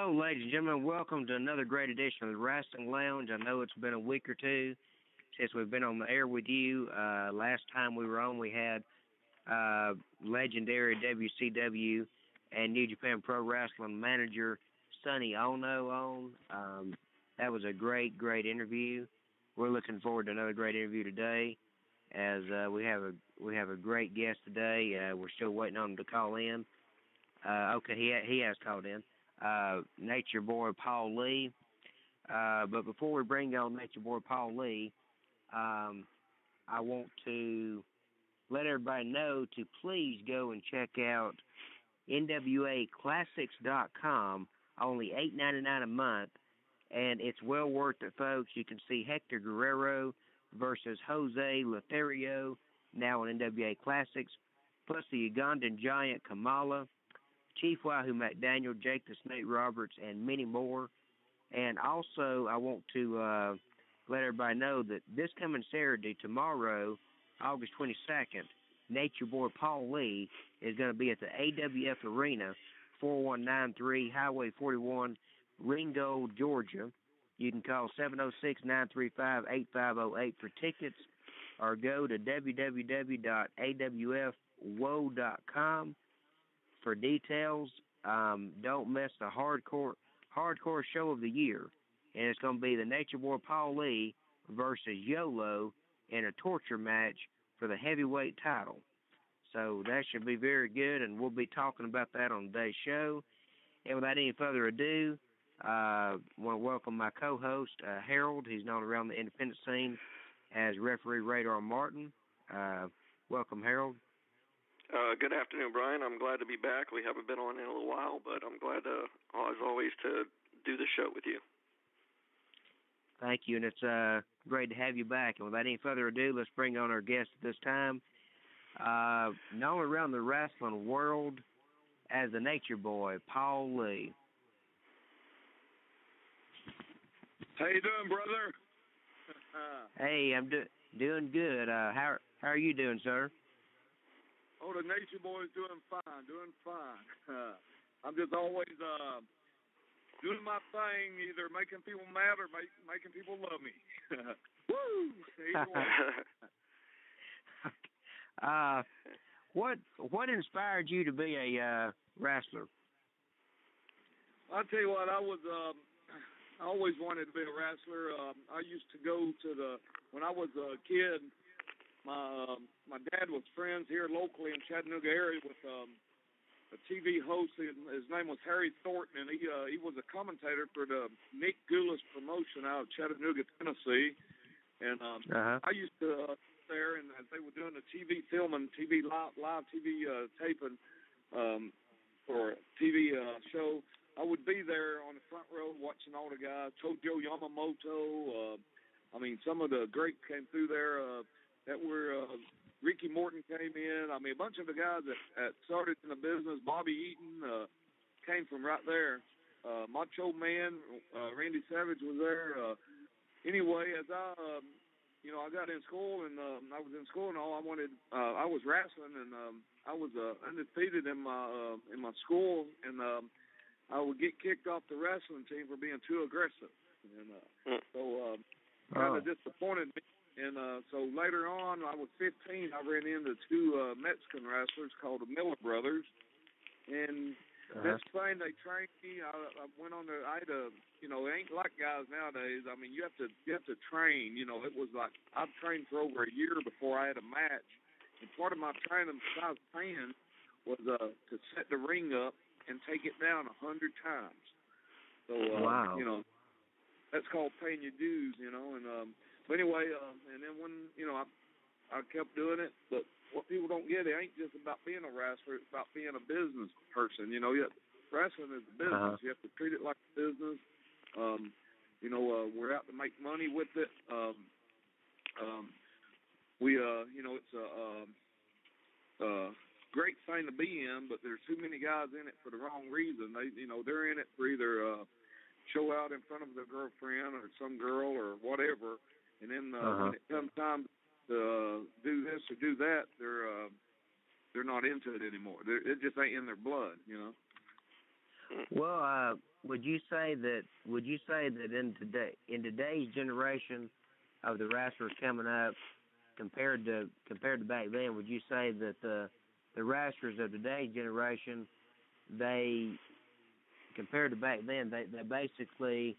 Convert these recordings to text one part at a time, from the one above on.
Hello, ladies and gentlemen. Welcome to another great edition of the Wrestling Lounge. I know it's been a week or two since we've been on the air with you. Last time we were on, we had legendary WCW and New Japan Pro Wrestling manager Sonny Ono on. That was a great interview. We're looking forward to another great interview today, as we have a great guest today. We're still waiting on him to call in. Okay, he has called in. Nature Boy Paul Lee. But before we bring on Nature Boy Paul Lee, I want to let everybody know to please go and check out NWAClassics.com. Only $8.99 a month, and it's well worth it, folks. You can see Hector Guerrero versus Jose Lothario now on NWA Classics, plus the Ugandan Giant Kamala, Chief Wahoo McDaniel, Jake the Snake Roberts, and many more. And also, I want to let everybody know that this coming Saturday, tomorrow, August 22nd, Nature Boy Paul Lee is going to be at the AWF Arena, 4193 Highway 41, Ringgold, Georgia. You can call 706-935-8508 for tickets, or go to www.awfwo.com for details. Don't miss the hardcore show of the year, and it's going to be the Nature Boy Paul Lee versus YOLO in a torture match for the heavyweight title. So that should be very good, and we'll be talking about that on today's show. And without any further ado, I want to welcome my co-host, Harold. He's known around the independent scene as Referee Radar Martin. Welcome, Harold. Good afternoon, Brian. I'm glad to be back. We haven't been on in a little while, but I'm glad, as always, to do the show with you. Thank you, and it's great to have you back. And without any further ado, let's bring on our guest at this time. Known around the wrestling world as the Nature Boy, Paul Lee. How you doing, brother? Hey, I'm doing good. How are you doing, sir? Oh, the Nature Boy is doing fine. I'm just always doing my thing, either making people mad or making people love me. Woo! Either way. What inspired you to be a wrestler? I'll tell you what, I always wanted to be a wrestler. I used to go to when I was a kid, my dad was friends here locally in Chattanooga area with a TV host. His name was Harry Thornton, and he was a commentator for the Nick Gulas promotion out of Chattanooga, Tennessee. And I used to there, and as they were doing the TV filming, live TV taping for a TV show, I would be there on the front row watching all the guys. Tojo Yamamoto. Some of the greats came through there. That were Ricky Morton came in. A bunch of the guys that started in the business. Bobby Eaton came from right there. Macho Man, Randy Savage was there. Anyway, as I got in school, and I was in school and all, I was wrestling, and I was undefeated in my school, and I would get kicked off the wrestling team for being too aggressive, and so kind of disappointed me. And so later on, I was 15, I ran into two Mexican wrestlers called the Miller Brothers. And this thing, they trained me. I went on there. I had it ain't like guys nowadays. You have to train. It was like I've trained for over a year before I had a match. And part of my training, besides paying, was to set the ring up and take it down 100 times. So, wow. That's called paying your dues, and but anyway, and then when, I kept doing it, but what people don't get, it ain't just about being a wrestler, it's about being a business person, wrestling is a business, you have to treat it like a business, we're out to make money with it, it's a great thing to be in, but there's too many guys in it for the wrong reason. They're in it for either show out in front of their girlfriend or some girl or whatever, and then when it comes time to do this or do that, they're not into it anymore. It just ain't in their blood, Well, would you say that in today's generation of the wrestlers coming up compared to back then, would you say that the wrestlers of today's generation, they compared to back then, they basically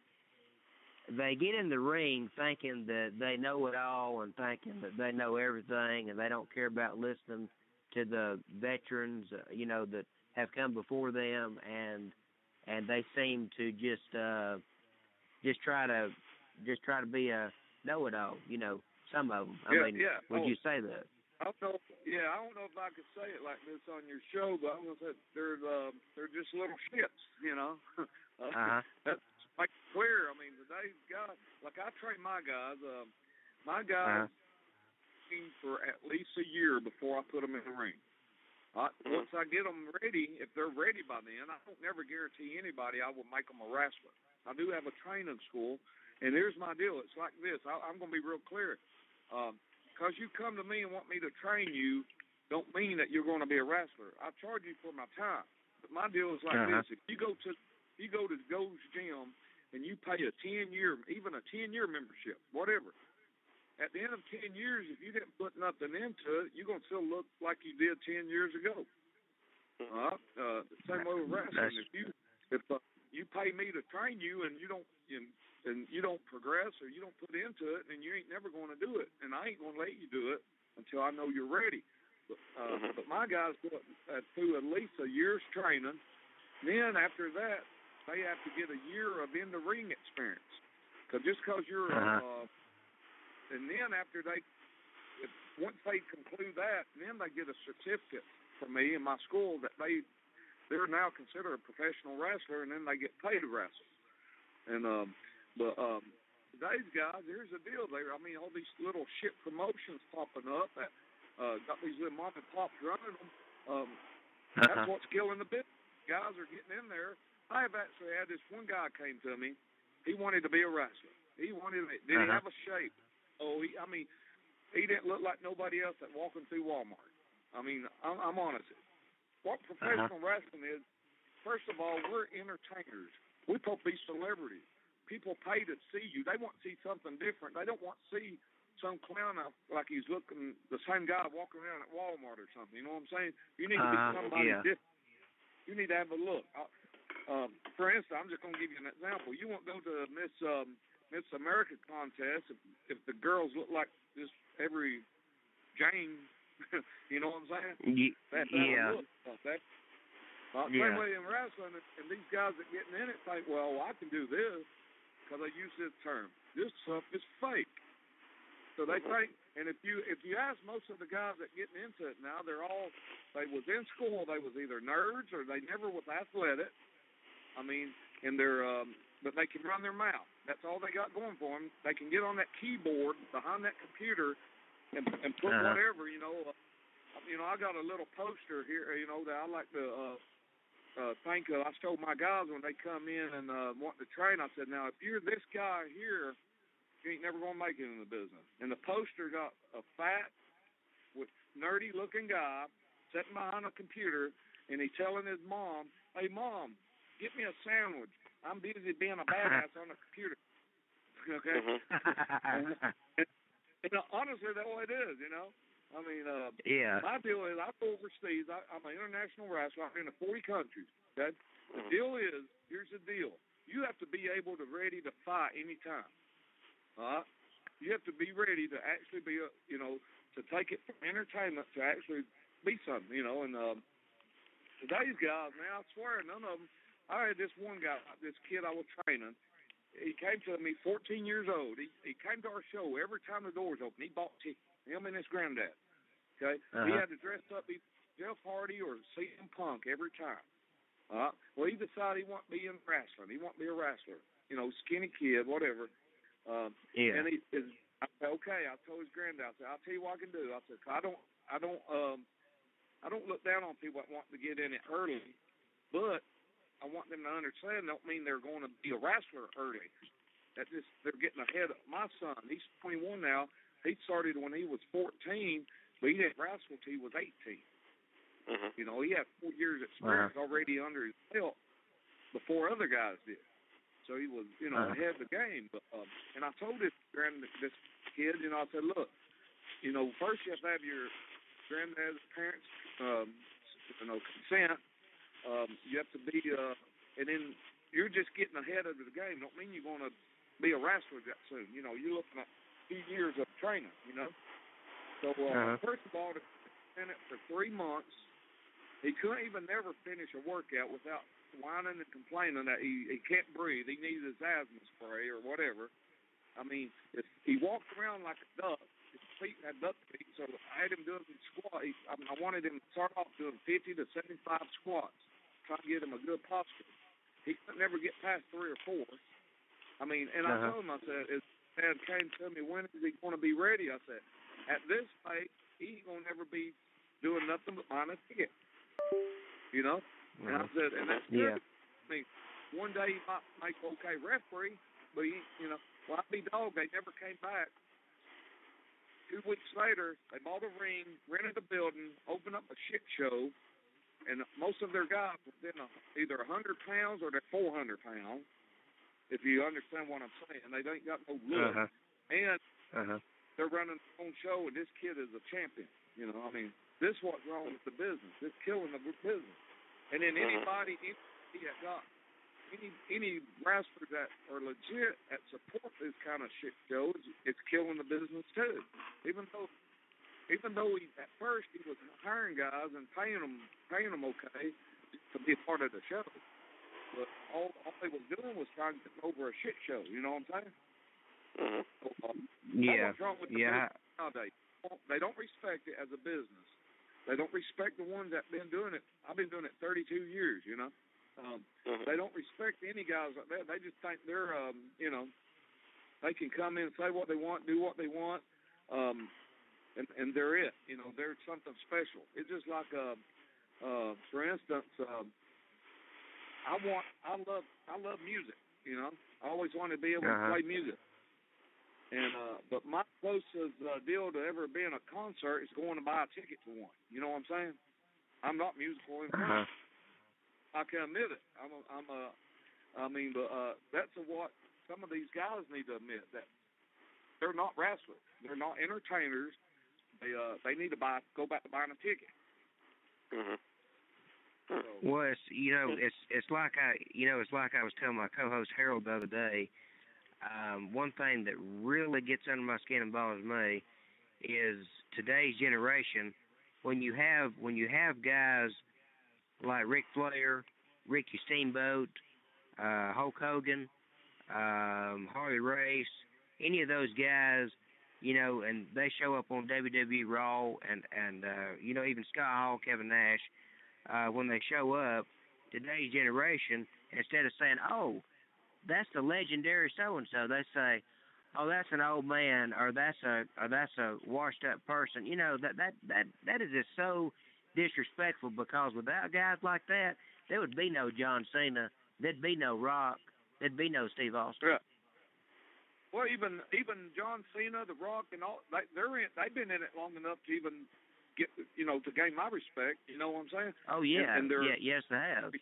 they get in the ring thinking that they know it all and thinking that they know everything, and they don't care about listening to the veterans, that have come before them, and they seem to just try to be a know-it-all. Some of them. Would you say that? I don't know. Yeah, I don't know if I could say it like this on your show, but I'm gonna say they're just little shits. That's like clear. I mean, today's guys, like I train my guys. My guys train for at least a year before I put them in the ring. Once I get them ready, if they're ready by then, I don't never guarantee anybody I will make them a wrestler. I do have a training school, and here's my deal. It's like this. I'm going to be real clear. Because you come to me and want me to train you, don't mean that you're going to be a wrestler. I charge you for my time. But my deal is like this. If you go to Gold's Gym and you pay a 10-year, even a 10-year membership, whatever, at the end of 10 years, if you didn't put nothing into it, you're going to still look like you did 10 years ago. Same way with wrestling. If you pay me to train you and you don't progress or you don't put into it, then you ain't never going to do it. And I ain't going to let you do it until I know you're ready. But my guys go through at least a year's training. Then after that, they have to get a year of in-the-ring experience. Because just because you're and then after once they conclude that, then they get a certificate from me in my school that they're now considered a professional wrestler, and then they get paid to wrestle. And but today's guys, here's the deal. All these little shit promotions popping up that got these little mom and pops running them. That's what's killing the business. Guys are getting in there. I have actually had this one guy came to me. He wanted to be a wrestler. He wanted it. Did he have a shape? Oh, he didn't look like nobody else that walking through Walmart. I'm honest. What professional wrestling is, first of all, we're entertainers. We're supposed to be celebrities. People pay to see you. They want to see something different. They don't want to see some clown out like he's looking, the same guy walking around at Walmart or something. You know what I'm saying? You need to be somebody different. You need to have a look. For instance, I'm just going to give you an example. You won't go to Miss America contest if the girls look like this every Jane, you know what I'm saying? Same way in wrestling, and these guys that getting in it think, well, I can do this because they use this term. This stuff is fake. So they think, and if you ask most of the guys that getting into it now, they was in school, they was either nerds or they never was athletic. And they're but they can run their mouth. That's all they got going for them. They can get on that keyboard behind that computer and put whatever, I got a little poster here, that I like to think of. I told my guys when they come in and want to train, I said, now, if you're this guy here, you ain't never going to make it in the business. And the poster got a fat, nerdy-looking guy sitting behind a computer, and he's telling his mom, hey, Mom, get me a sandwich. I'm busy being a badass on the computer. Okay? And honestly, that's what it is, My deal is I go overseas. I'm an international wrestler. I'm in 40 countries, okay? The deal is, here's the deal. You have to be able to ready to fight anytime. You have to be ready to actually be, to take it from entertainment to actually be something, and today's guys, man, I swear, none of them. I had this one guy, this kid I was training. He came to me, 14 years old. He came to our show every time the doors open. He bought tickets, him and his granddad. Okay, He had to dress up, be Jeff Hardy or CM Punk every time. Well, he decided he wanted to be in wrestling. He wanted to be a wrestler. Skinny kid, whatever. And I said, okay. I told his granddad, I said, I'll tell you what I can do. I said, I don't look down on people that want to get in it early, but I want them to understand don't mean they're going to be a wrestler early. They're getting ahead of my son. He's 21 now. He started when he was 14, but he didn't wrestle till he was 18. He had 4 years experience already under his belt. before other guys did. So he was, ahead of the game. But and I told this kid, I said, look, first you have to have your granddad's parents, consent. You have to be, and then you're just getting ahead of the game. Don't mean you're going to be a wrestler that soon. You're looking at a few years of training. So first of all, in it for 3 months, he couldn't even never finish a workout without whining and complaining that he can't breathe. He needs his asthma spray or whatever. I mean, he walked around like a duck. His feet had duck feet, so I had him doing some squat. I wanted him to start off doing 50 to 75 squats, trying to get him a good posture. He could never get past 3 or 4. I mean, and I told him, I said, his dad came to me, when is he going to be ready? I said, at this pace, he ain't going to never be doing nothing but buying a ticket. And I said, and that's good. Yeah. I mean, one day he might make okay referee, but he, well, I'd be dog. They never came back. 2 weeks later, they bought a ring, rented a building, opened up a shit show, and most of their guys within either 100 pounds or they're 400 pounds, if you understand what I'm saying. They ain't got no look. And they're running their own show, and this kid is a champion. I mean, this is what's wrong with the business. It's killing the business. And then anybody that got any wrestlers that are legit that support this kind of shit shows, it's killing the business too. Even though he at first he was hiring guys and paying them okay to be a part of the show, but all they was doing was trying to get over a shit show. You know what I'm saying? So, yeah. What's wrong with the business nowadays? They don't respect it as a business. They don't respect the ones that been doing it. I've been doing it 32 years, They don't respect any guys like that. They just think they're, they can come in and say what they want, do what they want, and they're it. They're something special. It's just like, for instance, I love music. I always wanted to be able to play music. And but my closest deal to ever being a concert is going to buy a ticket to one. You know what I'm saying? I'm not musical inclined. I can admit it. But that's what some of these guys need to admit, that they're not wrestlers. They're not entertainers. They need to go back to buying a ticket. So, well, it's like I was telling my co-host Harold the other day. One thing that really gets under my skin and bothers me is today's generation. When you have guys like Ric Flair, Ricky Steamboat, Hulk Hogan, Harley Race, any of those guys, and they show up on WWE Raw, and even Scott Hall, Kevin Nash, when they show up, today's generation, instead of saying, oh, that's the legendary so-and-so, they say, oh, that's an old man, or that's a washed-up person. That is just so disrespectful, because without guys like that, there would be no John Cena, there'd be no Rock, there'd be no Steve Austin. Yeah. Well, even John Cena, The Rock, and all, they've been in it long enough to even get, to gain my respect. You know what I'm saying? Oh yeah, and yes they have.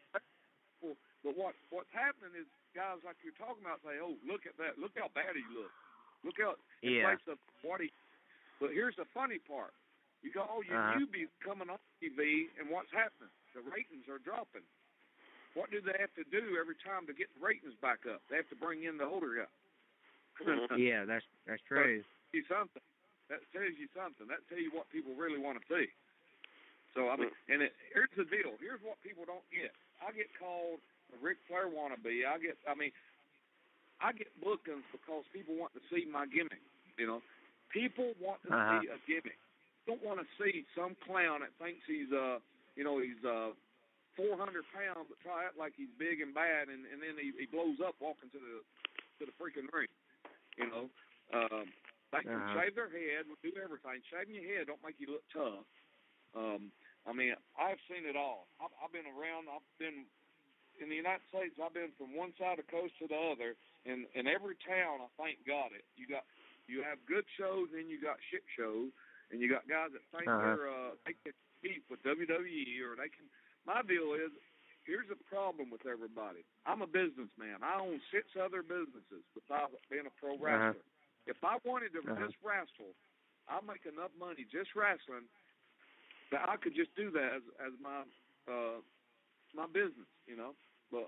But what's happening is guys like you're talking about say, oh, look at that, look how bad he looks, look how in place of what he. But here's the funny part: you got all your newbies coming on TV, and what's happening? The ratings are dropping. What do they have to do every time to get the ratings back up? They have to bring in the older guy. Yeah, that's true. That tells you something. That tells you what people really want to see. So and here's the deal. Here's what people don't get. I get called a Ric Flair wannabe. I get bookings because people want to see my gimmick. People want to see a gimmick. Don't want to see some clown that thinks he's 400 pounds, but try to act like he's big and bad, and then he blows up walking to the freaking ring. They can shave their head, do everything. Shaving your head don't make you look tough. I've seen it all. I've been around. I've been in the United States. I've been from one side of the coast to the other, and in every town, I think, got it. You have good shows, and you got shit shows, and you got guys that think they can compete with WWE, or they can. My deal is, here's the problem with everybody. I'm a businessman. I own 6 other businesses besides being a pro wrestler. If I wanted to just wrestle, I'll make enough money just wrestling that I could just do that as my my business, you know. But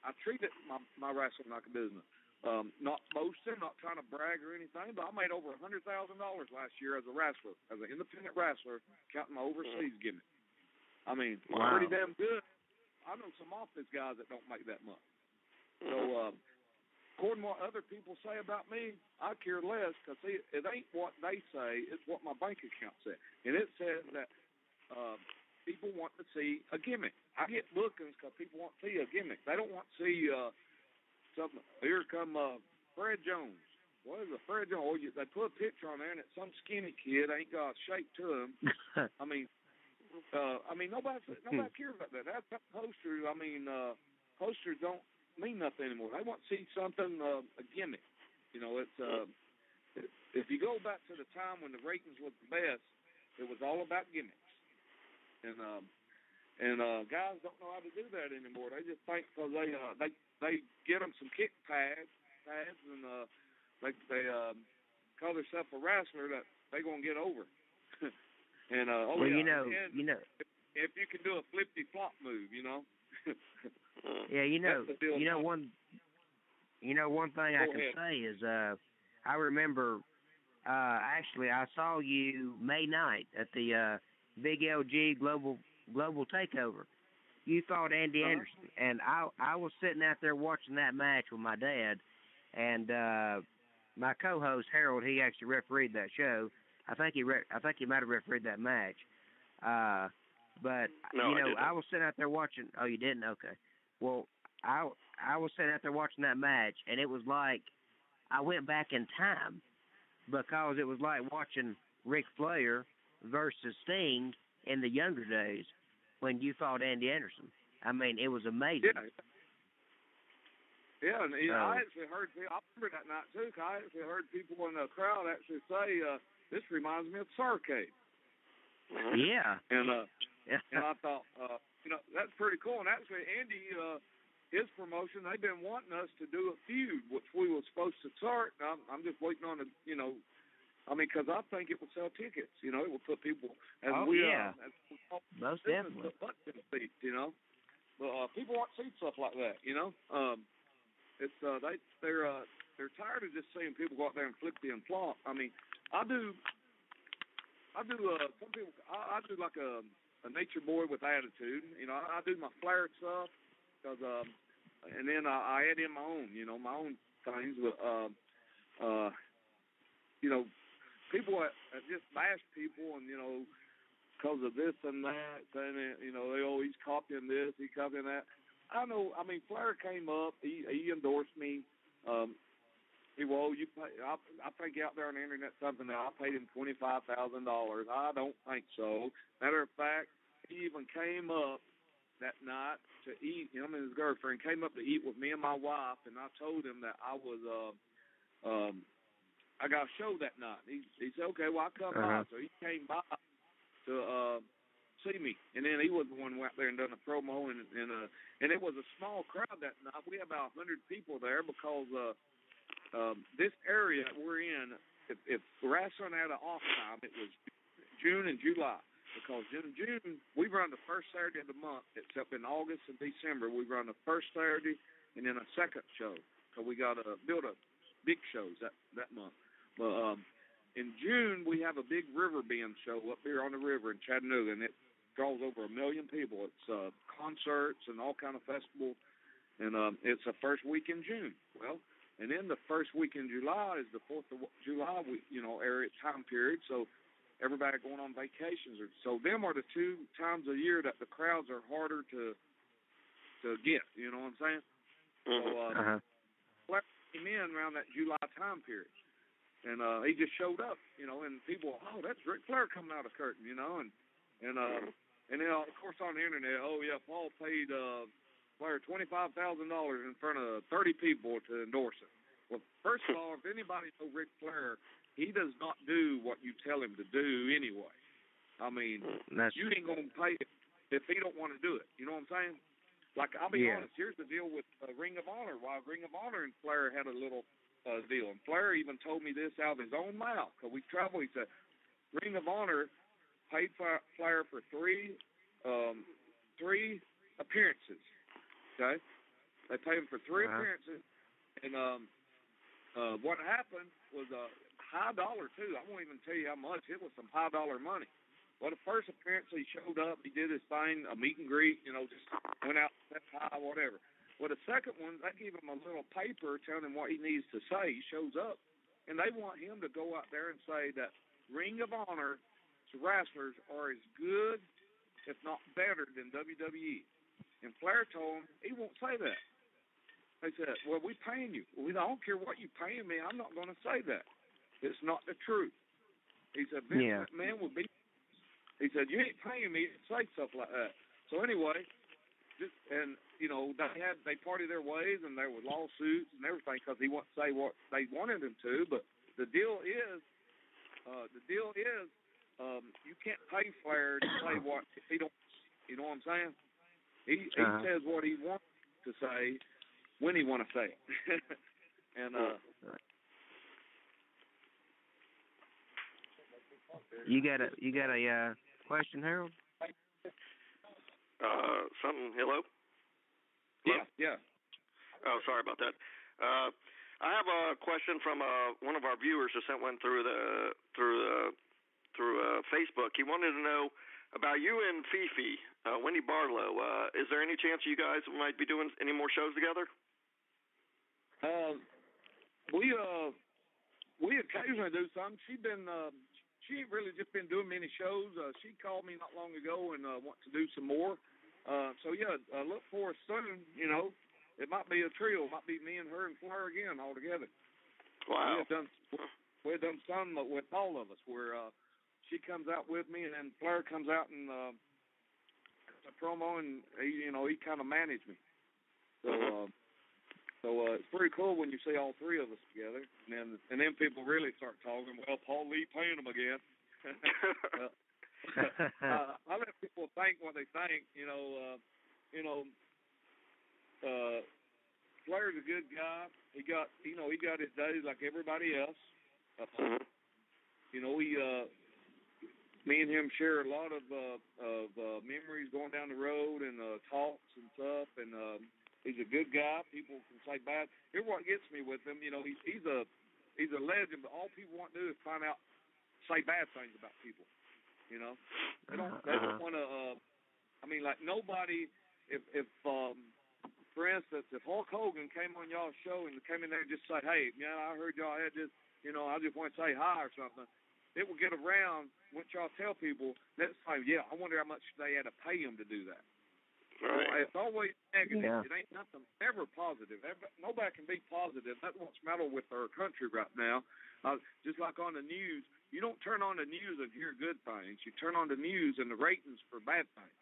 I treat it my wrestling like a business. Not boasting, not trying to brag or anything, but I made over $100,000 last year as a wrestler, as an independent wrestler, counting my overseas gimmick. I mean, pretty damn good. I know some office guys that don't make that much. So, according to what other people say about me, I care less, because it ain't what they say, it's what my bank account says. And it says that people want to see a gimmick. I get bookings because people want to see a gimmick. They don't want to see something. Here come Fred Jones. What is a Fred Jones? Oh, they put a picture on there, and it's some skinny kid, ain't got a shape to him. I mean, nobody cares about that. That's posters. Posters don't mean nothing anymore. They want to see something, a gimmick. You know, it's if you go back to the time when the ratings was the best, it was all about gimmicks. And guys don't know how to do that anymore. They just think because they get them some kick pads, and they call themselves a wrestler that they gonna get over. And you know, if you can do a flippy flop move, you know. Yeah, one thing I can say is I remember actually I saw you May 9th at the Big LG Global Takeover. You fought Andy Anderson, and I was sitting out there watching that match with my dad, and my co-host Harold, he actually refereed that show. I think he might have refereed that match. But I was sitting out there watching. Oh, you didn't? Okay. Well, I was sitting out there watching that match, and it was like I went back in time, because it was like watching Ric Flair versus Sting in the younger days when you fought Andy Anderson. I mean, it was amazing. Yeah, and I actually heard. I remember that night too. 'Cause I actually heard people in the crowd actually say, "This reminds me of Starrcade." Yeah. And I thought, that's pretty cool. And actually, Andy, his promotion, they've been wanting us to do a feud, which we were supposed to start. And I'm just waiting on because I think it will sell tickets. You know, it will put people as most definitely. Seats, you know, but people want to see stuff like that. You know, it's they're tired of just seeing people go out there and flip and flop. I mean, I do. Some people. I do like a nature boy with attitude. You know, I do my flair stuff because, and then I add in my own. You know, my own things. But people that just bash people, and because of this and that, saying he's copying this, he's copying that. I know. I mean, Flair came up. He endorsed me. I think out there on the internet something that I paid him $25,000. I don't think so. Matter of fact, he even came up that night to eat. Him and his girlfriend came up to eat with me and my wife, and I told him that I was I got a show that night. He said, "Okay, well, I'll come by." So he came by to see me, and then he was the one who went out there and done a promo, and it was a small crowd that night. We had about 100 people there because this area that we're in, if wrestling had an off time, it was June and July. Because in June, we run the first Saturday of the month, except in August and December, we run the first Saturday and then a second show. So we got to build a big shows that month. But in June, we have a big river bend show up here on the river in Chattanooga, and it draws over 1 million people. It's concerts and all kind of festivals, and it's the first week in June. Well, and then the first week in July is the 4th of July, area time period. So everybody going on vacations. So them are the 2 times a year that the crowds are harder to get. You know what I'm saying? So Flair came in around that July time period, and he just showed up. And people, that's Ric Flair coming out of the curtain. And then of course on the internet, Paul paid Flair $25,000 in front of 30 people to endorse it. Well, first of all, if anybody knows Ric Flair, he does not do what you tell him to do anyway. I mean, you ain't gonna pay if he don't want to do it. You know what I'm saying? Like, I'll be Yeah. honest, here's the deal with Ring of Honor. While Ring of Honor and Flair had a little deal, and Flair even told me this out of his own mouth, because we traveled, he said, Ring of Honor paid Flair for three appearances, okay? They paid him for three appearances, and what happened was high dollar, too. I won't even tell you how much. It was some high dollar money. Well, the first appearance, he showed up, he did his thing, a meet and greet, just went out, said hi, whatever. Well, the second one, they gave him a little paper telling him what he needs to say. He shows up, and they want him to go out there and say that Ring of Honor wrestlers are as good, if not better, than WWE. And Flair told him he won't say that. They said, well, we paying you. Well, I don't care what you paying me. I'm not going to say that. It's not the truth. He said, Vince McMahon would be. He said, you ain't paying me to say stuff like that. So anyway, they party their ways, and there were lawsuits and everything because he wouldn't say what they wanted him to. But the deal is, you can't pay Flair to say what he don't. You know what I'm saying? He says what he wants to say when he want to say it. And you got a question, Harold? Hello? Yeah. Oh, sorry about that. I have a question from one of our viewers who sent one through Facebook. He wanted to know about you and Fifi, Wendy Barlow. Is there any chance you guys might be doing any more shows together? We occasionally do some. She ain't really just been doing many shows. She called me not long ago and wants to do some more. Look for us soon. It might be a trio. It might be me and her and Flair again all together. Wow. We've done some with all of us where she comes out with me and then Flair comes out and a promo and he kind of managed me. So it's pretty cool when you see all three of us together, and then people really start talking. Well, Paul Lee paying them again. I let people think what they think. Flair's a good guy. He got his days like everybody else. Me and him share a lot of memories going down the road and talks and stuff, and he's a good guy. People can say bad. Here's what gets me with him. He's a legend, but all people want to do is say bad things about people. They don't want to. Nobody. If for instance, if Hulk Hogan came on y'all's show and came in there and just say, hey, I heard y'all had this. I just want to say hi or something. It will get around once y'all tell people. Let's say, I wonder how much they had to pay him to do that. Right. It's always negative. Yeah. It ain't nothing ever positive. Nobody can be positive. That's what's the matter with our country right now. Just like on the news, you don't turn on the news and hear good things. You turn on the news and the ratings for bad things.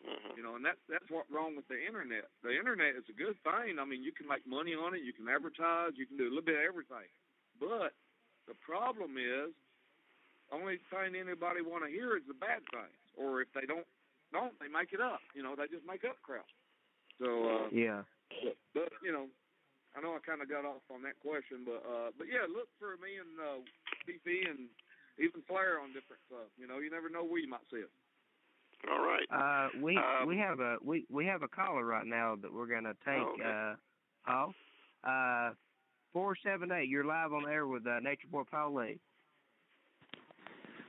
And that's what's wrong with the internet. The internet is a good thing. You can make money on it. You can advertise. You can do a little bit of everything. But the problem is, the only thing anybody want to hear is the bad things. Or if they don't, they make it up. They just make up crap. So But I know I kind of got off on that question, but look for me and Fifi and even Flair on different stuff. You never know where you might see it. All right. We have a caller right now that we're gonna take. Paul, 478. You're live on air with Nature Boy Paul Lee.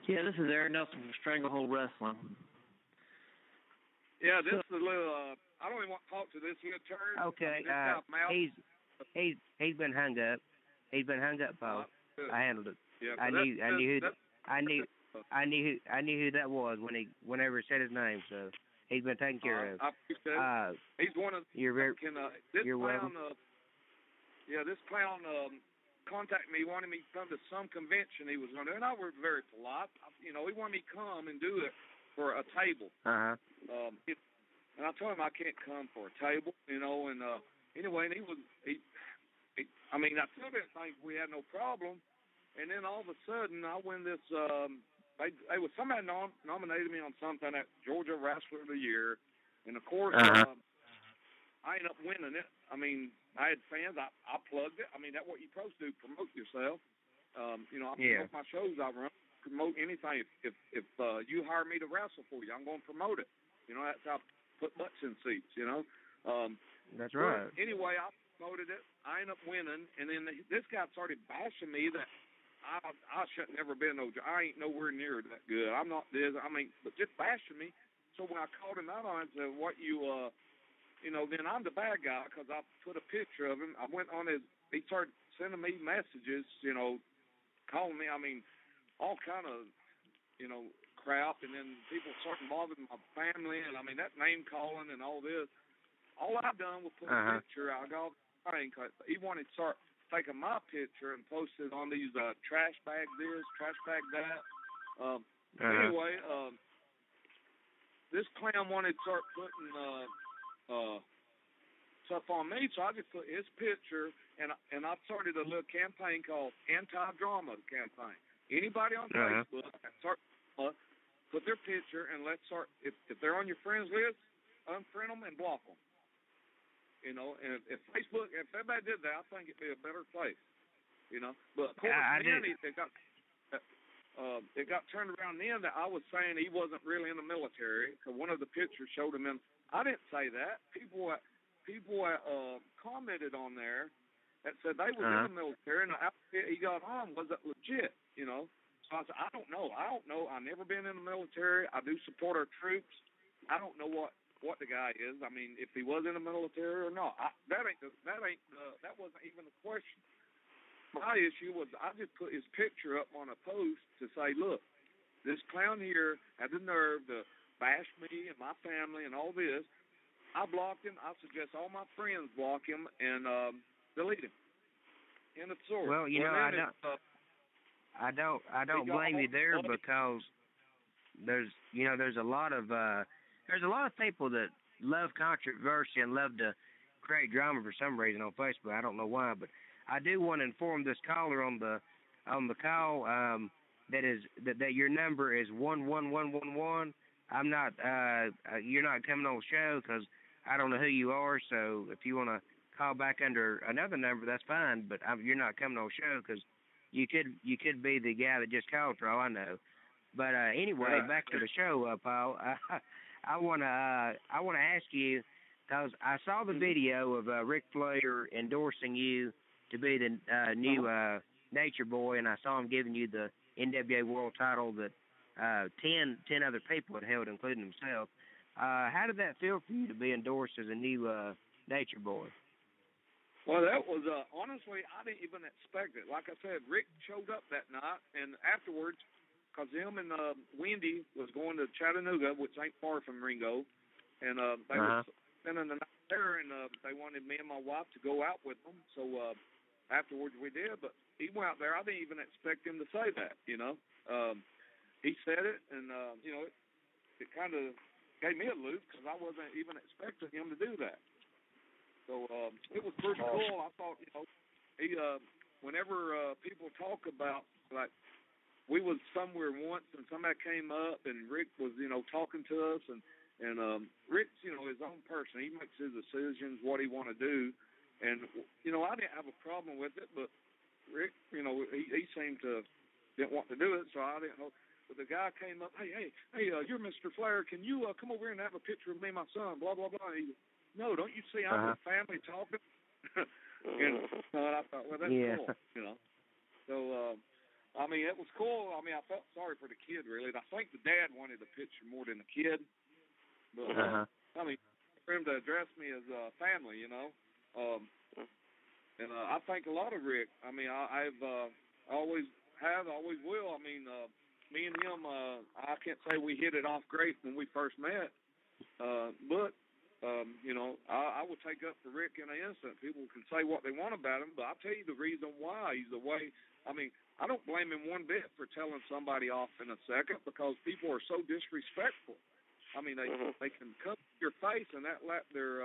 Yeah, this is Aaron Nelson from Stranglehold Wrestling. Yeah, this is a little. I don't even want to talk to this here turd. Okay. He's been hung up. He's been hung up, Paul. I handled it. Yeah, I knew who that was whenever he said his name. So he's been taken care of. I appreciate it. He's one of. You're welcome. This clown contacted me, wanted me to come to some convention he was going to do, and I was very polite. He wanted me to come and do it for a table. And I told him I can't come for a table, and anyway, and I told him things we had no problem, and then all of a sudden I win this somebody nominated me on something at Georgia Wrestler of the Year, and of course I ended up winning it. I mean, I had fans. I plugged it. I mean, that's what you're supposed to do, promote yourself. I promote my shows I run, promote anything. If you hire me to wrestle for you, I'm going to promote it. That's how I put butts in seats, That's right. Anyway, I promoted it. I ended up winning, and then this guy started bashing me that I should never been no. I ain't nowhere near that good. I'm not this. I mean, but just bashing me. So when I called him out on it, I said, "What you then I'm the bad guy because I put a picture of him. I went on he started sending me messages, calling me, I mean, all kind of, crap. And then people started bothering my family. And, I mean, that name calling and all this. All I done was put a picture. I got thing. He wanted to start taking my picture and post it on these trash bag this, trash bag that. Anyway, this clown wanted to start putting stuff on me, so I just put his picture, and I started a little campaign called Anti-Drama Campaign. Anybody on Facebook put their picture, and let's start. If they're on your friends list, unfriend them and block them. And if Facebook, if everybody did that, I think it'd be a better place. But of course, it got turned around then that I was saying he wasn't really in the military because one of the pictures showed him in. I didn't say that. People commented on there that said they were in the military, and the outfit he got on wasn't legit. So I said, I don't know. I've never been in the military. I do support our troops. I don't know what the guy is. I mean, if he was in the military or not. That wasn't even a question. My issue was I just put his picture up on a post to say, look, this clown here had the nerve to bash me and my family and all this. I blocked him. I suggest all my friends block him and delete him. End of story. Well, I don't blame you there because there's a lot of people that love controversy and love to create drama for some reason on Facebook. I don't know why, but I do want to inform this caller on the call that your number is 11111. I'm not you're not coming on the show because I don't know who you are. So if you want to call back under another number, that's fine. But you're not coming on the show because you could be the guy that just called for all I know. But anyway, back to the show, Paul. I wanna ask you because I saw the video of Ric Flair endorsing you to be the new Nature Boy, and I saw him giving you the NWA World Title that 10 other people had held, including himself. How did that feel for you to be endorsed as a new Nature Boy? Well, that was honestly, I didn't even expect it. Like I said, Rick showed up that night, and afterwards, because him and Wendy was going to Chattanooga, which ain't far from Ringo, and they were spending the night there, and they wanted me and my wife to go out with them. So afterwards we did, but he went out there. I didn't even expect him to say that, He said it, and, it kind of gave me a loop because I wasn't even expecting him to do that. So it was pretty cool. I thought, he whenever people talk about, like, we was somewhere once and somebody came up and Rick was, talking to us and Rick's, his own person. He makes his decisions, what he want to do. And, I didn't have a problem with it, but Rick, he seemed to didn't want to do it, so I didn't know. But the guy came up, hey, you're Mr. Flair. Can you come over here and have a picture of me and my son, blah, blah, blah. And he, no, don't you see I'm with family talking? And I thought, well, that's cool, So, I mean, it was cool. I mean, I felt sorry for the kid, really. And I think the dad wanted the picture more than the kid. But, I mean, for him to address me as family, and I think a lot of Rick. I mean, I've always will. I mean, me and him, I can't say we hit it off great when we first met, but I would take up for Rick in an instant. People can say what they want about him, but I'll tell you the reason why he's the way. I mean, I don't blame him one bit for telling somebody off in a second because people are so disrespectful. I mean, they can come to your face and let their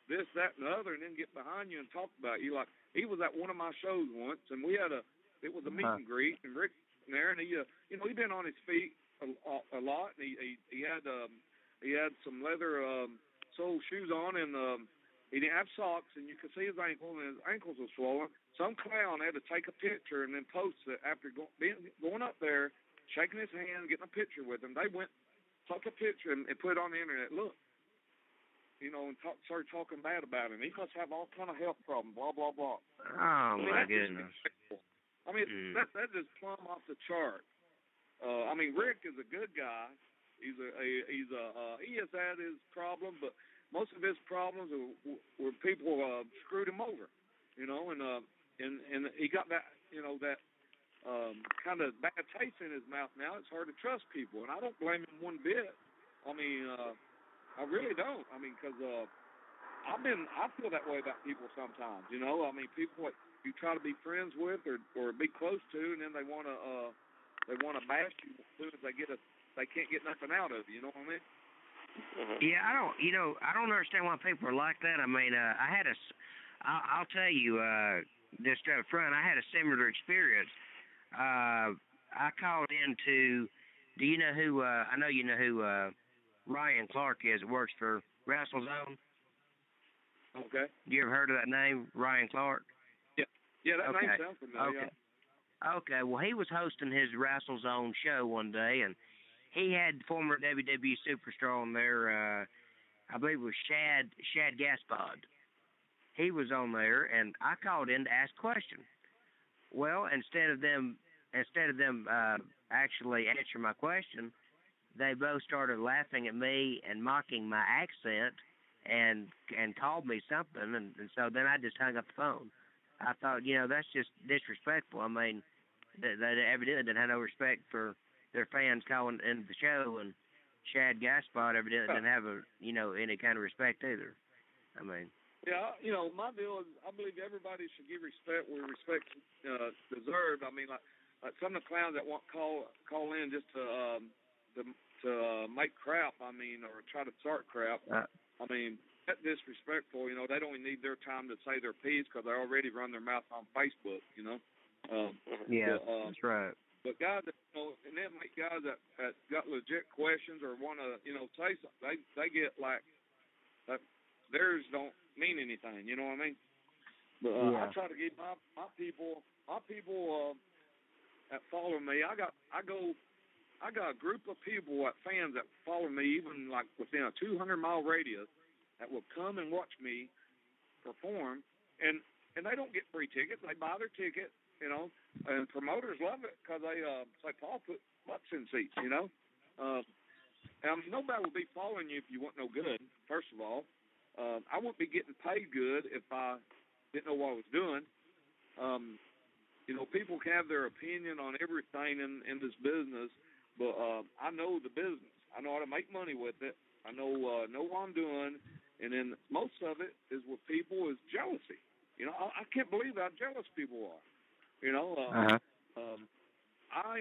this, that, and the other, and then get behind you and talk about you. Like he was at one of my shows once, and it was a meet and greet, and Rick sitting there, and he'd been on his feet a lot, and he had some leather sole shoes on, and he didn't have socks, and you could see his ankle, and his ankles were swollen. Some clown had to take a picture and then post it after going up there, shaking his hand, getting a picture with him. They went, took a picture, and put it on the internet. Look, and started talking bad about him. He must have all kind of health problems, blah, blah, blah. Oh, my goodness. I mean, that just plumb off the chart. Rick is a good guy. He has had his problem, but most of his problems were people screwed him over, and he got that, that kind of bad taste in his mouth now. It's hard to trust people, and I don't blame him one bit. I really don't. Because I feel that way about people sometimes. People that you try to be friends with or be close to, and then they want to bash you as soon as they can't get nothing out of you. You know what I mean? Mm-hmm. Yeah, I don't understand why people are like that. I'll tell you, just up front, I had a similar experience. I called into, do you know who, I know you know who Ryan Clark is that works for WrestleZone? Okay. You ever heard of that name, Ryan Clark? Yeah, that name sounds familiar. Okay. Okay, well, he was hosting his WrestleZone show one day, and he had former WWE superstar on there, I believe it was Shad Gaspard. He was on there, and I called in to ask questions. Well, instead of them actually answering my question, they both started laughing at me and mocking my accent, and called me something, and so then I just hung up the phone. I thought, that's just disrespectful. They evidently didn't have no respect for their fans calling in the show, and Shad Gaspard evidently didn't have any kind of respect either. Yeah, my deal is I believe everybody should give respect where respect's deserved. Like some of the clowns that want call in just to make crap. Or try to start crap. That's disrespectful. They don't even need their time to say their piece because they already run their mouth on Facebook. That's right. But guys, and then make guys that got legit questions or want to, say something, they get like theirs don't mean anything. You know what I mean? But I try to get my people that follow me. I got a group of people, fans that follow me, even like within a 200-mile radius, that will come and watch me perform, and they don't get free tickets. They buy their ticket, and promoters love it because they say, Paul, put butts in seats, nobody will be following you if you weren't no good, first of all. I wouldn't be getting paid good if I didn't know what I was doing. People can have their opinion on everything in this business, but I know the business. I know how to make money with it. I know what I'm doing, and then most of it is with people is jealousy. I can't believe how jealous people are. I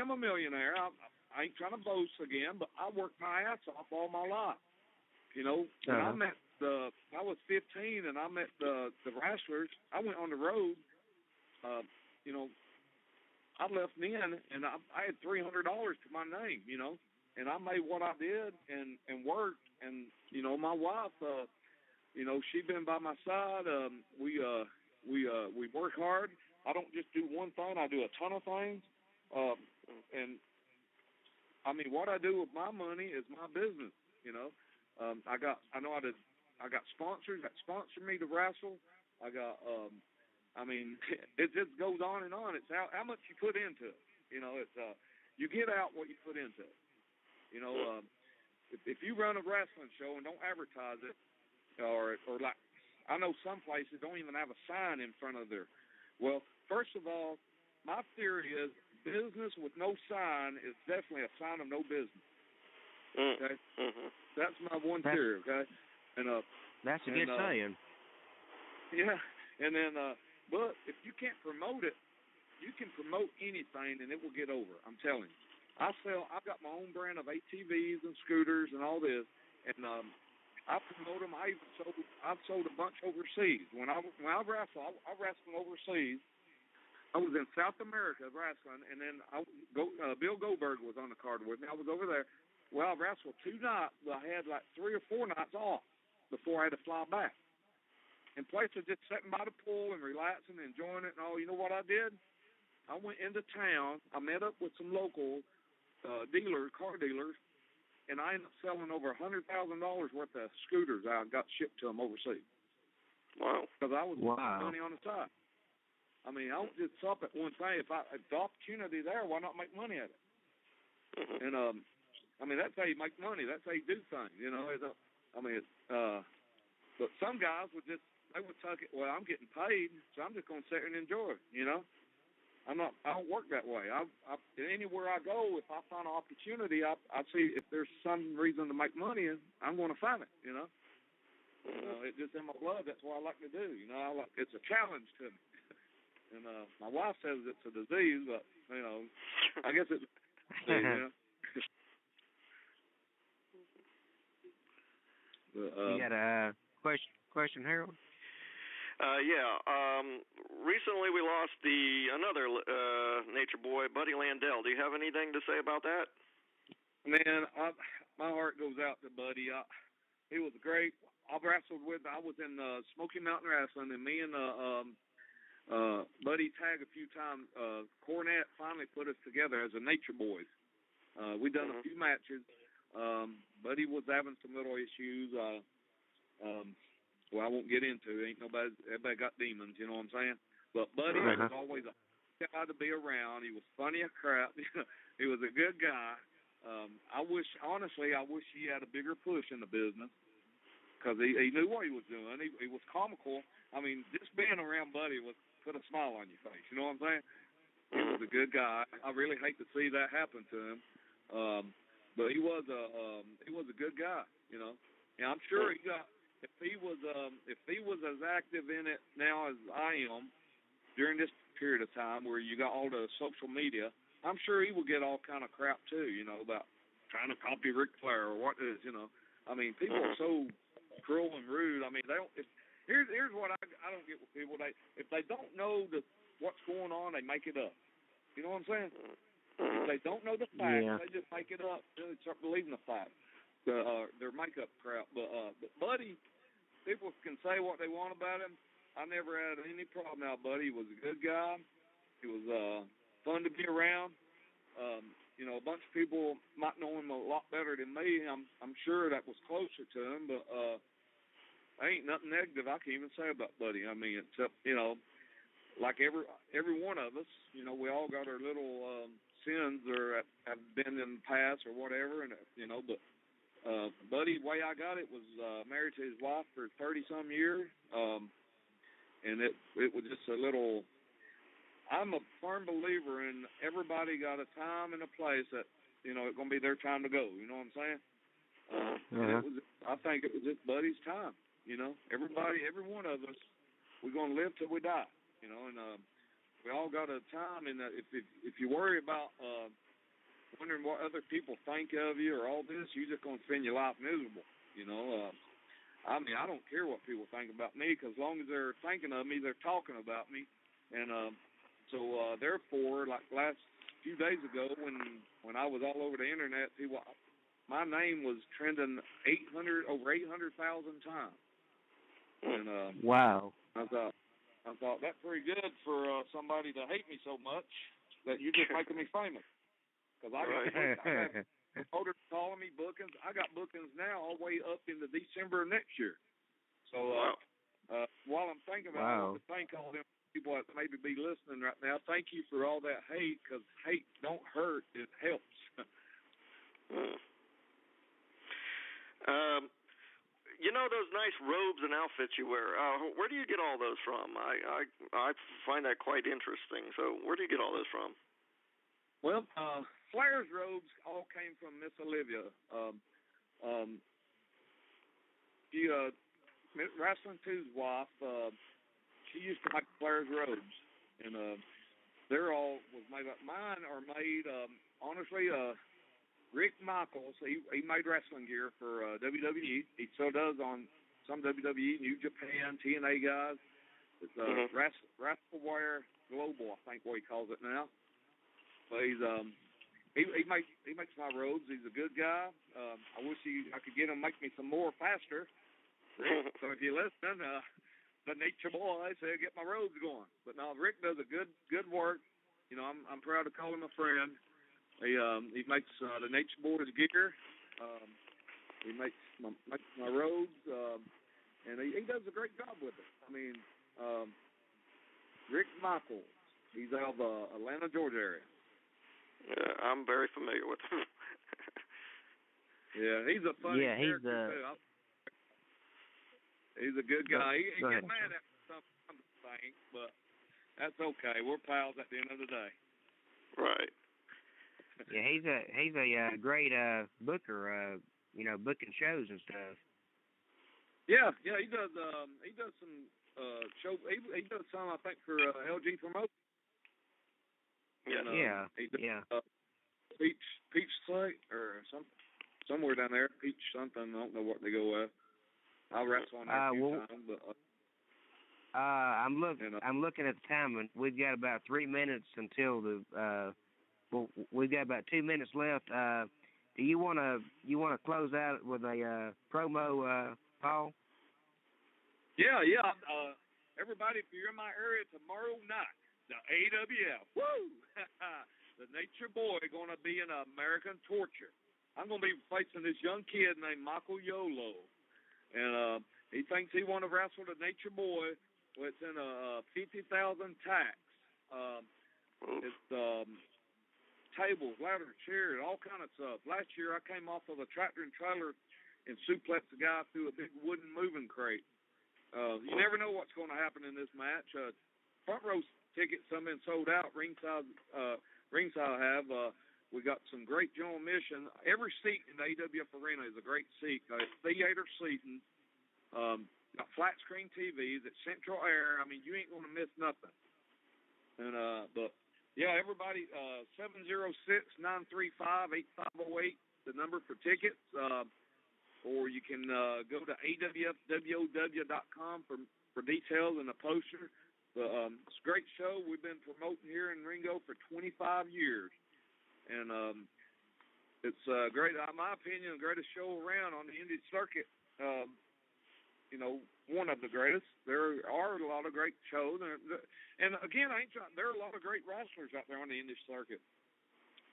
am a millionaire. I ain't trying to boast again, but I worked my ass off all my life. When I was 15 and I met the wrestlers, I went on the road. I left then, and I had $300 to my name, and I made what I did and worked, and my wife, she been by my side. We work hard. I don't just do one thing. I do a ton of things, and what I do with my money is my business. I got sponsors that sponsor me to wrestle. I got it just goes on and on. It's how much you put into it. It's you get out what you put into it. If you run a wrestling show and don't advertise it, or like I know some places don't even have a sign in front of their. Well, first of all, my theory is business with no sign is definitely a sign of no business. Okay, that's my one theory. Okay, and that's a good saying. Yeah, and then but if you can't promote it, you can promote anything and it will get over. I'm telling you. I've got my own brand of ATVs and scooters and all this, and I promote them. I've sold a bunch overseas. When I wrestle, I wrestle overseas, I was in South America wrestling, and then Bill Goldberg was on the card with me. I was over there. Well, I wrestled 2 nights, but I had like 3 or 4 nights off before I had to fly back. And places just sitting by the pool and relaxing and enjoying it and all. You know what I did? I went into town. I met up with some local dealers, car dealers, and I ended up selling over $100,000 worth of scooters. I got shipped to them overseas. Wow. Because I was making money on the side. I mean, I don't just stop at one thing. If the opportunity there, why not make money at it? Mm-hmm. And I mean, that's how you make money. That's how you do things. You know, but some guys would just tuck it. Well, I'm getting paid, so I'm just gonna sit and enjoy it. You know, I don't work that way. Anywhere I go, if I find an opportunity, I see if there's some reason to make money, I'm gonna find it. You know, it's just in my blood. That's what I like to do. You know, it's a challenge to me. And my wife says it's a disease, but you know, I guess it's you know. You got a question, Harold? Yeah. Recently we lost another nature boy, Buddy Landell. Do you have anything to say about that? Man, my heart goes out to Buddy. He was great. I was in Smoky Mountain Wrestling, and me and Buddy tagged a few times. Cornette finally put us together as the Nature Boys. We done a few matches. Buddy was having some little issues. Well, I won't get into it. Everybody got demons, you know what I'm saying? But Buddy was always a guy to be around. He was funny as crap. He was a good guy. I wish he had a bigger push in the business because he knew what he was doing. He was comical. I mean, just being around Buddy put a smile on your face. You know what I'm saying? He was a good guy. I really hate to see that happen to him. But he was a good guy, you know. And I'm sure if he was as active in it now as I am during this period of time where you got all the social media, I'm sure he will get all kind of crap too, you know, about trying to copy Ric Flair or what it is, you know. I mean, people are so cruel and rude. I mean, they don't. Here's what I don't get with people. If they don't know what's going on, they make it up. You know what I'm saying? If they don't know the facts, they just make it up. They start believing the facts, their makeup crap. But Buddy, people can say what they want about him. I never had any problem now. Buddy was a good guy. He was fun to be around. You know, a bunch of people might know him a lot better than me. I'm sure that was closer to him, but ain't nothing negative I can even say about Buddy. I mean, except, you know, like every one of us, you know, we all got our little sins or have been in the past or whatever, and you know, but Buddy, the way I got it was married to his wife for 30-some years, and it was just a little. I'm a firm believer in everybody got a time and a place that, you know, it's gonna be their time to go. You know what I'm saying? I think it was just Buddy's time. You know, every one of us, we're gonna live till we die. You know, and we all got a time. And if you worry about wondering what other people think of you or all this, you're just gonna spend your life miserable. You know, I mean, I don't care what people think about me, because as long as they're thinking of me, they're talking about me. And so therefore, like last few days ago, when I was all over the internet, my name was trending over 800,000 times. And wow. I thought that's pretty good for somebody to hate me so much that you're just making me famous. Because I got promoters calling me bookings. I got bookings now all the way up into December of next year. So while I'm thinking about it, I want to thank all them people that maybe be listening right now. Thank you for all that hate, because hate don't hurt. It helps. You know those nice robes and outfits you wear. Where do you get all those from? I find that quite interesting. So where do you get all those from? Well, Flair's robes all came from Miss Olivia. She Wrestling 2's wife. She used to make Flair's robes, and they're all was made up. Mine are made honestly. Rick Michaels, he made wrestling gear for WWE. He still does on some WWE, New Japan, TNA guys. It's WrestleWire Global, I think what he calls it now. But he's he makes my roads. He's a good guy. I wish I could get him to make me some more faster. Rick, so if you're listening, the Nature Boy said get my roads going. But no, Rick does a good work. You know, I'm proud to call him a friend. He makes the Nature Boys gear. He makes my roads, and he does a great job with it. I mean, Rick Michaels. He's out of Atlanta, Georgia area. Yeah, I'm very familiar with him. Yeah, he's a funny character too. He's a good guy. He gets mad at some things, but that's okay. We're pals at the end of the day. Right. Yeah, he's a great booker. You know, booking shows and stuff. Yeah, he does some show. He does some, I think, for LG Promotion. Yeah. He does, Peach Slate or somewhere down there. Peach something. I don't know what they go with. I'll wrestle on there a few times, but. I'm looking at the time, and we've got about 3 minutes until the. We've got about 2 minutes left. Do you wanna close out with a promo, Paul? Yeah. Everybody, if you're in my area tomorrow night, the AWF, woo! The Nature Boy going to be in American Torture. I'm going to be facing this young kid named Michael Yolo, and he thinks he want to wrestle the Nature Boy. Well, it's in a 50,000 tax. It's tables, ladders, chairs, all kind of stuff. Last year, I came off of a tractor and trailer and suplexed a guy through a big wooden moving crate. You never know what's going to happen in this match. Front row tickets, some been sold out. Ringside have. We got some great general admission. Every seat in the AWF arena is a great seat. Theater seating. Got flat screen TVs. It's central air. I mean, you ain't going to miss nothing. And but yeah, everybody, 706-935-8508, the number for tickets. Or you can go to awfwow.com for details and a poster. But it's a great show. We've been promoting here in Ringo for 25 years. And it's great, in my opinion, the greatest show around on the indie circuit. You know, one of the greatest. There are a lot of great shows. And again, there are a lot of great wrestlers out there on the indie circuit.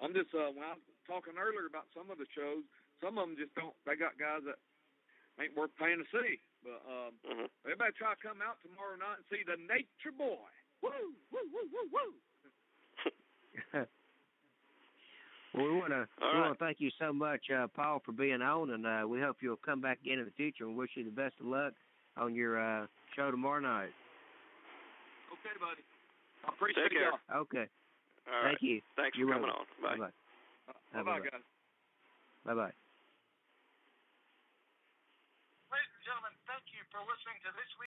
I'm just, when I was talking earlier about some of the shows, some of them just don't, they got guys that ain't worth paying to see. But everybody try to come out tomorrow night and see the Nature Boy. Woo, woo, woo, woo, woo. Well, we want to thank you so much, Paul, for being on, and we hope you'll come back again in the future, and wish you the best of luck on your show tomorrow night. Okay, buddy. I appreciate it. Okay. All right. Thank you. Thanks for coming on. Bye. Bye-bye. Bye-bye, guys. Bye-bye. Ladies and gentlemen, thank you for listening to this week's